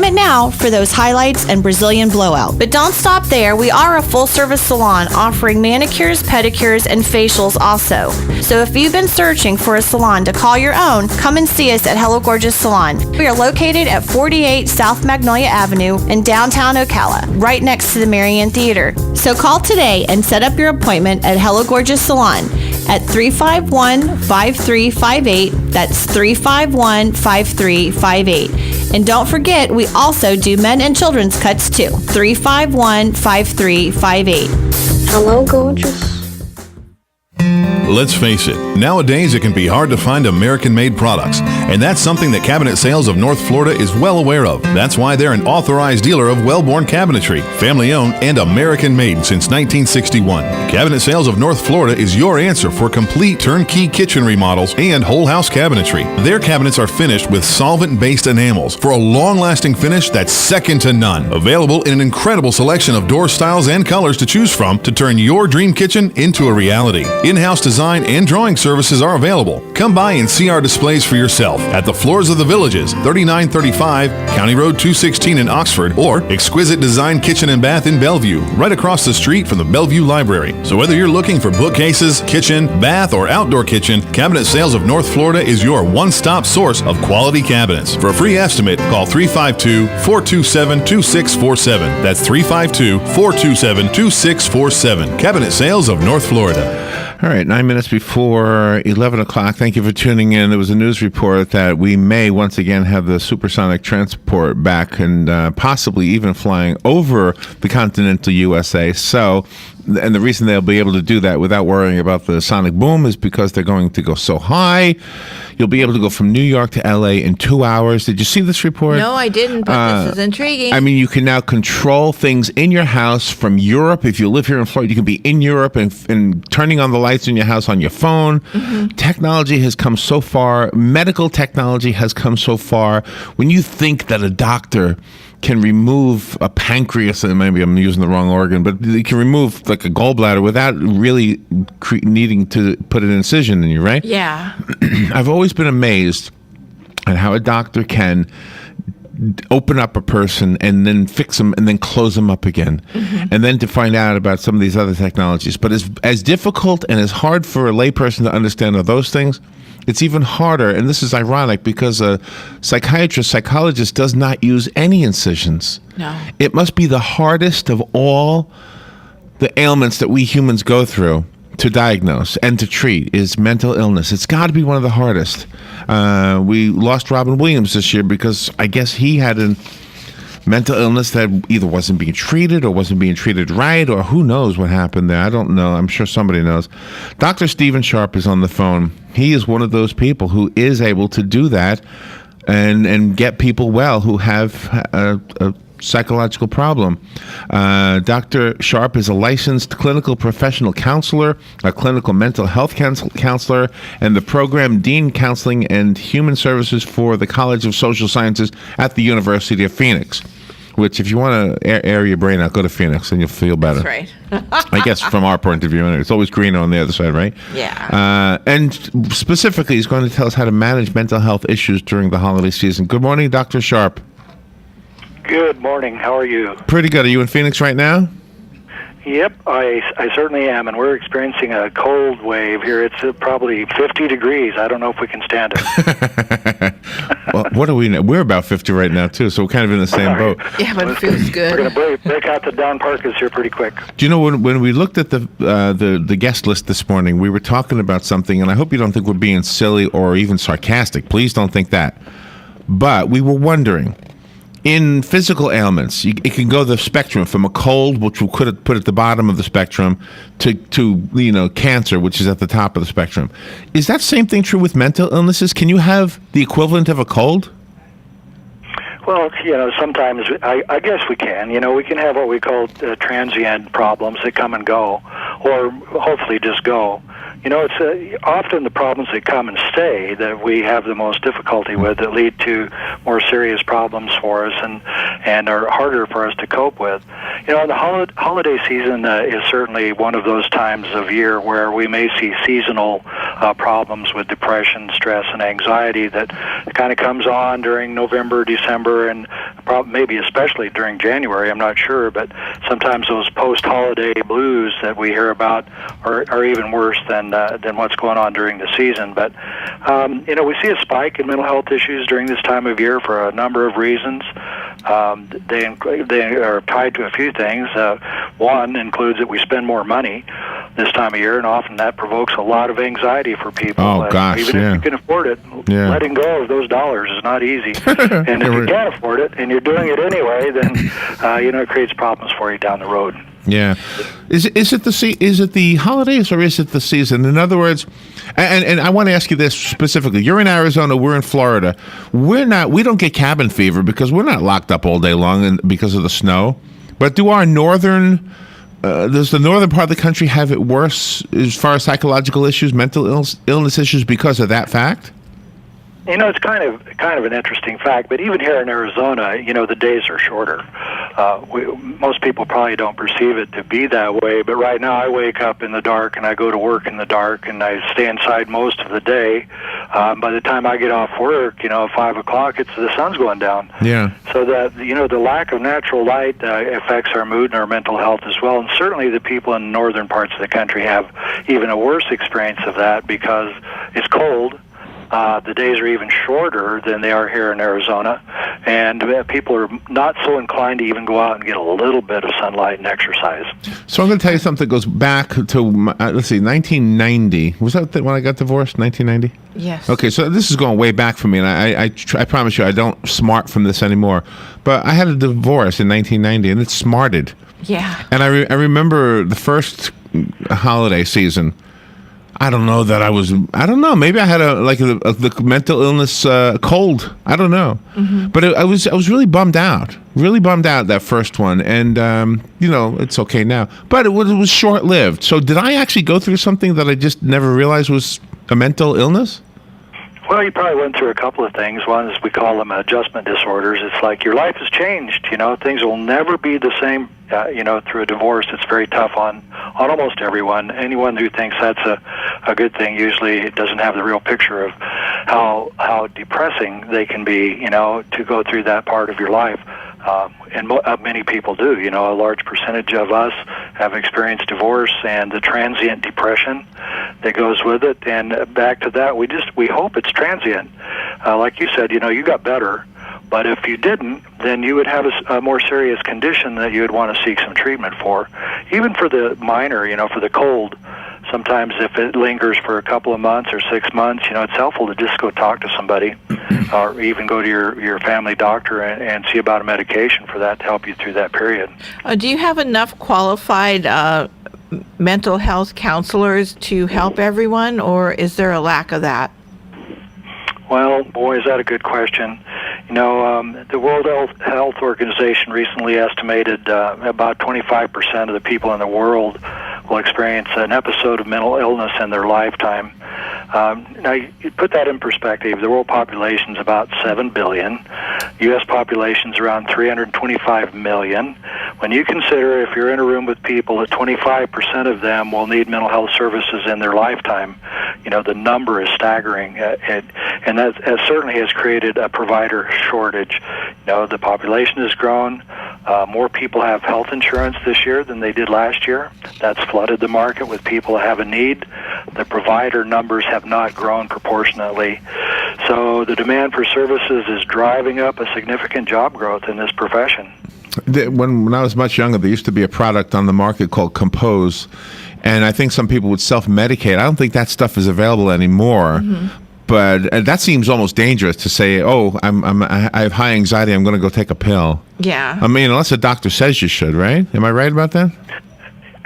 appointment now for those highlights and Brazilian blowout. But don't stop there. We are a full-service salon offering manicures, pedicures, and facials also. So if you've been searching for a salon to call your own, come and see us at Hello Gorgeous Salon. We are located at 48 South Magnolia Avenue in downtown Ocala, right next to the Marion Theater. So call today and set up your appointment at Hello Gorgeous Salon at 351-5358. That's 351-5358. And don't forget, we also do men and children's cuts too. 351-5358. Hello, gorgeous. Let's face it, nowadays it can be hard to find American-made products, and that's something that Cabinet Sales of North Florida is well aware of. That's why they're an authorized dealer of Wellborn Cabinetry, family-owned and American-made since 1961. Cabinet Sales of North Florida is your answer for complete turnkey kitchen remodels and whole house cabinetry. Their cabinets are finished with solvent-based enamels for a long-lasting finish that's second to none. Available in an incredible selection of door styles and colors to choose from to turn your dream kitchen into a reality. In-house design and drawing services are available. Come by and see our displays for yourself at the Floors of the Villages, 3935 County Road 216 in Oxford, or Exquisite Design Kitchen and Bath in Bellevue, right across the street from the Bellevue Library. So whether you're looking for bookcases, kitchen, bath, or outdoor kitchen, Cabinet Sales of North Florida is your one-stop source of quality cabinets. For a free estimate, call 352-427-2647. That's 352-427-2647. Cabinet Sales of North Florida. All right, 9 minutes before 11 o'clock. Thank you for tuning in. There was a news report that we may once again have the supersonic transport back and possibly even flying over the continental USA. So, and the reason they'll be able to do that without worrying about the sonic boom is because they're going to go so high. You'll be able to go from New York to LA in 2 hours. Did you see this report? No, I didn't, but this is intriguing. I mean, you can now control things in your house from Europe. If you live here in Florida, you can be in Europe and turning on the lights in your house on your phone. Mm-hmm. Technology has come so far. Medical technology has come so far. When you think that a doctor can remove a pancreas, and maybe I'm using the wrong organ, but they can remove like a gallbladder without really needing to put an incision in you, right? Yeah. I've always been amazed at how a doctor can open up a person and then fix them and then close them up again. Mm-hmm. And then to find out about some of these other technologies. But as difficult and as hard for a layperson to understand are those things, it's even harder, and this is ironic, because a psychologist does not use any incisions. No. It must be the hardest of all the ailments that we humans go through to diagnose and to treat is mental illness. It's got to be one of the hardest. We lost Robin Williams this year because I guess he had a mental illness that either wasn't being treated or wasn't being treated right, or who knows what happened there. I don't know. I'm sure somebody knows. Dr. Stephen Sharp is on the phone. He is one of those people who is able to do that and get people well who have a psychological problem. Dr. Sharp is a licensed clinical professional counselor, a clinical mental health counselor, and the program dean counseling and human services for the College of Social Sciences at the University of Phoenix. Which, if you want to air your brain out, go to Phoenix and you'll feel better. That's right. I guess from our point of view, anyway. It's always greener on the other side, right? Yeah. And specifically, he's going to tell us how to manage mental health issues during the holiday season. Good morning, Dr. Sharp. Good morning. How are you? Pretty good. Are you in Phoenix right now? Yep, I certainly am, and we're experiencing a cold wave here. It's probably 50 degrees. I don't know if we can stand it. Well, what are we now? We're about 50 right now, too, so we're kind of in the same boat. Yeah, but it feels good. We're going to break out the down parkas here pretty quick. Do you know, when we looked at the guest list this morning, we were talking about something, and I hope you don't think we're being silly or even sarcastic. Please don't think that. But we were wondering, in physical ailments, it can go the spectrum from a cold, which we'll put at the bottom of the spectrum, to cancer, which is at the top of the spectrum. Is that same thing true with mental illnesses? Can you have the equivalent of a cold? Well, sometimes I guess we can. We can have what we call transient problems that come and go, or hopefully just go. It's often the problems that come and stay that we have the most difficulty with, that lead to more serious problems for us and are harder for us to cope with. The holiday season is certainly one of those times of year where we may see seasonal problems with depression, stress, and anxiety that kind of comes on during November, December, and maybe especially during January. I'm not sure, but sometimes those post-holiday blues that we hear about are even worse than what's going on during the season. But we see a spike in mental health issues during this time of year for a number of reasons. They are tied to a few things. One includes that we spend more money this time of year, and often that provokes a lot of anxiety for people. Oh, gosh, even if you can afford it, letting go of those dollars is not easy. And if you can't afford it and you're doing it anyway, then it creates problems for you down the road. Yeah, is it the holidays or is it the season? In other words, and I want to ask you this specifically. You're in Arizona, we're in Florida. We don't get cabin fever because we're not locked up all day long and because of the snow. But do our does the northern part of the country have it worse as far as psychological issues, mental illness issues because of that fact? It's kind of an interesting fact, but even here in Arizona, the days are shorter. Most people probably don't perceive it to be that way, but right now I wake up in the dark and I go to work in the dark and I stay inside most of the day. By the time I get off work, at 5 o'clock, the sun's going down. Yeah. So that the lack of natural light affects our mood and our mental health as well. And certainly the people in northern parts of the country have even a worse experience of that because it's cold. The days are even shorter than they are here in Arizona, and people are not so inclined to even go out and get a little bit of sunlight and exercise. So I'm going to tell you something that goes back to, 1990. Was that when I got divorced, 1990? Yes. Okay, so this is going way back for me, and I promise you I don't smart from this anymore. But I had a divorce in 1990, and it smarted. Yeah. And I remember the first holiday season. I don't know. Maybe I had the mental illness cold. I don't know. Mm-hmm. But I was really bummed out. That first one. And, it's okay now. But it was short-lived. So did I actually go through something that I just never realized was a mental illness? Well, you probably went through a couple of things. One is we call them adjustment disorders. It's like your life has changed. Things will never be the same. Through a divorce, it's very tough on almost everyone. Anyone who thinks that's a good thing usually doesn't have the real picture of how depressing they can be. To go through that part of your life. And many people do. A large percentage of us have experienced divorce and the transient depression that goes with it. And back to that, we hope it's transient. Like you said, you got better. But if you didn't, then you would have a more serious condition that you would want to seek some treatment for. Even for the minor, for the cold, sometimes if it lingers for a couple of months or 6 months, it's helpful to just go talk to somebody or even go to your family doctor and see about a medication for that to help you through that period. Do you have enough qualified mental health counselors to help everyone, or is there a lack of that? Well, boy, is that a good question. The World Health Organization recently estimated about 25% of the people in the world will experience an episode of mental illness in their lifetime. Now, you put that in perspective. The world population is about 7 billion. U.S. population is around 325 million. When you consider if you're in a room with people that 25% of them will need mental health services in their lifetime, the number is staggering. And that certainly has created a provider shortage. The population has grown. More people have health insurance this year than they did last year. That's flooded the market with people that have a need. The provider numbers have not grown proportionately. So the demand for services is driving up a significant job growth in this profession. When I was much younger, there used to be a product on the market called Compose, and I think some people would self-medicate. I don't think that stuff is available anymore. Mm-hmm. But that seems almost dangerous to say, I have high anxiety, I'm going to go take a pill. Yeah. I mean, unless a doctor says you should, right? Am I right about that?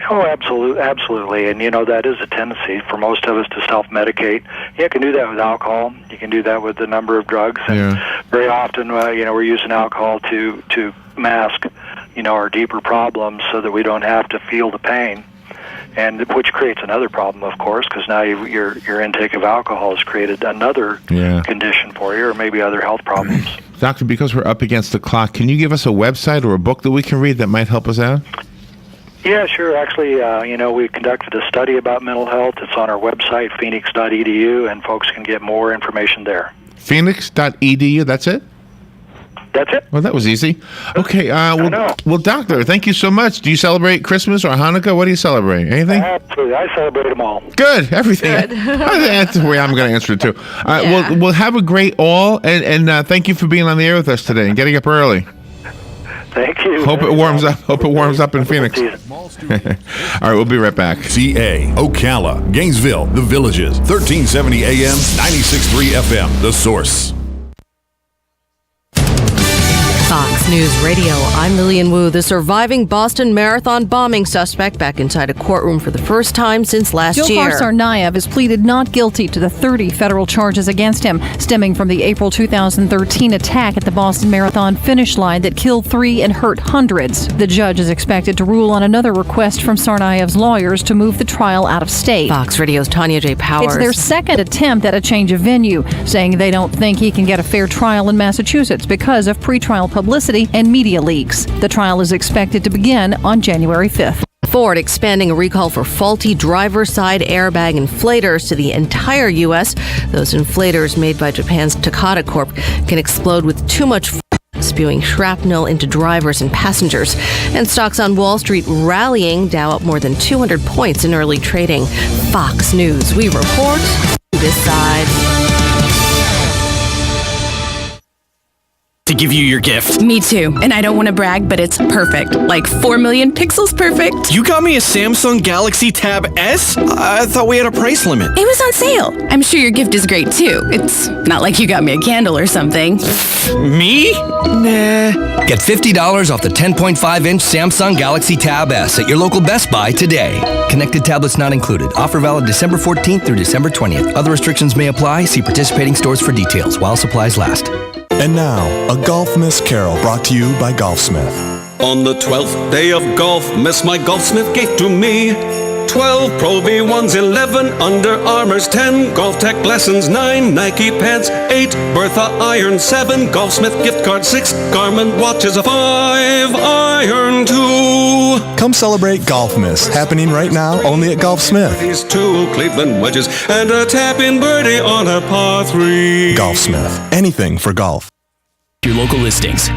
Oh, absolutely. And, that is a tendency for most of us to self-medicate. You can do that with alcohol. You can do that with a number of drugs. And very often, we're using alcohol to mask, our deeper problems so that we don't have to feel the pain. And which creates another problem, of course, because now your intake of alcohol has created another condition for you, or maybe other health problems. Doctor, because we're up against the clock, can you give us a website or a book that we can read that might help us out? Yeah, sure. Actually, we conducted a study about mental health. It's on our website, phoenix.edu, and folks can get more information there. Phoenix.edu, that's it? That's it. Well, that was easy. Okay, well, Doctor, thank you so much. Do you celebrate Christmas or Hanukkah? What do you celebrate? Anything? Absolutely. I celebrate them all. Good, everything. Good. That's the way I'm going to answer it, too. We'll have a great all, and thank you for being on the air with us today and getting up early. Thank you. Hope it warms up in Phoenix. All right, we'll be right back. CA, Ocala, Gainesville, The Villages, 1370 AM, 96.3 FM, The Source. Fox News Radio, I'm Lillian Wu. The surviving Boston Marathon bombing suspect back inside a courtroom for the first time since last year. Dzhokhar Tsarnaev has pleaded not guilty to the 30 federal charges against him, stemming from the April 2013 attack at the Boston Marathon finish line that killed 3 and hurt hundreds. The judge is expected to rule on another request from Tsarnaev's lawyers to move the trial out of state. Fox Radio's Tanya J. Powers. It's their second attempt at a change of venue, saying they don't think he can get a fair trial in Massachusetts because of pretrial publicity and media leaks. The trial is expected to begin on January 5th. Ford expanding a recall for faulty driver's side airbag inflators to the entire U.S. Those inflators made by Japan's Takata Corp can explode with too much force, spewing shrapnel into drivers and passengers. And stocks on Wall Street rallying, Dow up more than 200 points in early trading. Fox News, we report this side. To give you your gift. Me too. And I don't want to brag, but it's perfect. Like 4 million pixels perfect. You got me a Samsung Galaxy Tab S? I thought we had a price limit. It was on sale. I'm sure your gift is great too. It's not like you got me a candle or something. Me? Nah. Get $50 off the 10.5-inch Samsung Galaxy Tab S at your local Best Buy today. Connected tablets not included. Offer valid December 14th through December 20th. Other restrictions may apply. See participating stores for details while supplies last. And now, a Golf Miss Carol brought to you by Golfsmith. On the 12th day of golf, Miss my Golfsmith gave to me 12 Pro V1s, 11 Under Armours, 10 Golf Tech lessons, 9 Nike pants, 8 Bertha irons, 7 Golfsmith gift cards, 6 Garmin watches, 5 iron 2. Come celebrate Golf Miss, happening right now only at Golfsmith. These 2 Cleveland wedges and a tap-in birdie on a par 3. Golfsmith, anything for golf. Your local listings.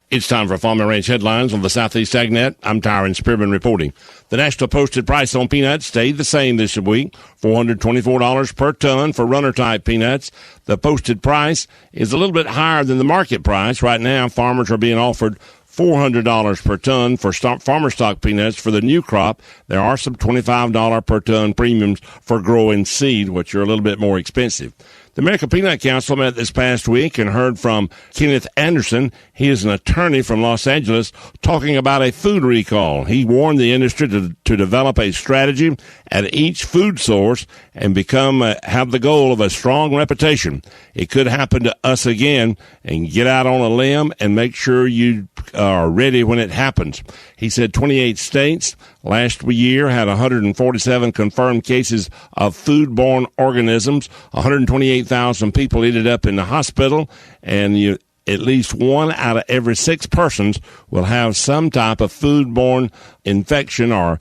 It's time for Farm and Ranch headlines on the Southeast AgNet. I'm Tyron Spearman reporting. The national posted price on peanuts stayed the same this week, $424 per ton for runner-type peanuts. The posted price is a little bit higher than the market price. Right now, farmers are being offered $400 per ton for farmer stock peanuts for the new crop. There are some $25 per ton premiums for growing seed, which are a little bit more expensive. The American Peanut Council met this past week and heard from Kenneth Anderson. He is an attorney from Los Angeles talking about a food recall. He warned the industry to develop a strategy at each food source and have the goal of a strong reputation. It could happen to us again, and get out on a limb and make sure you are ready when it happens. He said 28 states last year had 147 confirmed cases of foodborne organisms. 128,000 people ended up in the hospital, and at least 1 out of every 6 persons will have some type of foodborne infection or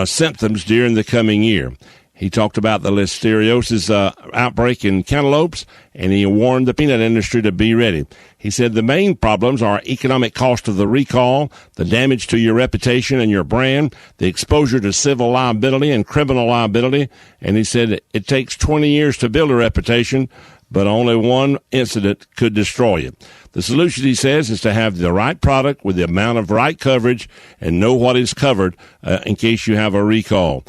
symptoms during the coming year. He talked about the listeriosis outbreak in cantaloupes, and he warned the peanut industry to be ready. He said the main problems are economic cost of the recall, the damage to your reputation and your brand, the exposure to civil liability and criminal liability, and he said it takes 20 years to build a reputation, but only one incident could destroy you. The solution, he says, is to have the right product with the amount of right coverage and know what is covered in case you have a recall.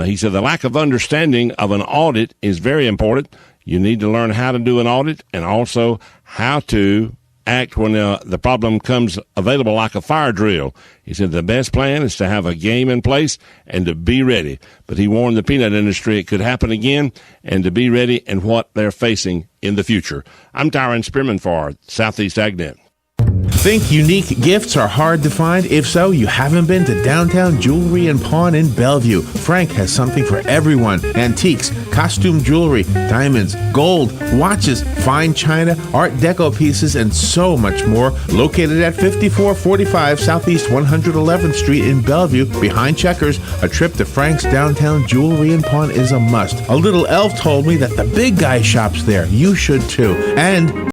He said the lack of understanding of an audit is very important. You need to learn how to do an audit and also how to act when the problem comes available like a fire drill. He said the best plan is to have a game in place and to be ready. But he warned the peanut industry it could happen again and to be ready and what they're facing in the future. I'm Tyron Spearman for Southeast AgNet. Think unique gifts are hard to find? If so, you haven't been to Downtown Jewelry and Pawn in Bellevue. Frank has something for everyone. Antiques, costume jewelry, diamonds, gold, watches, fine china, art deco pieces, and so much more. Located at 5445 Southeast 111th Street in Bellevue, behind Checkers, a trip to Frank's Downtown Jewelry and Pawn is a must. A little elf told me that the big guy shops there. You should too. And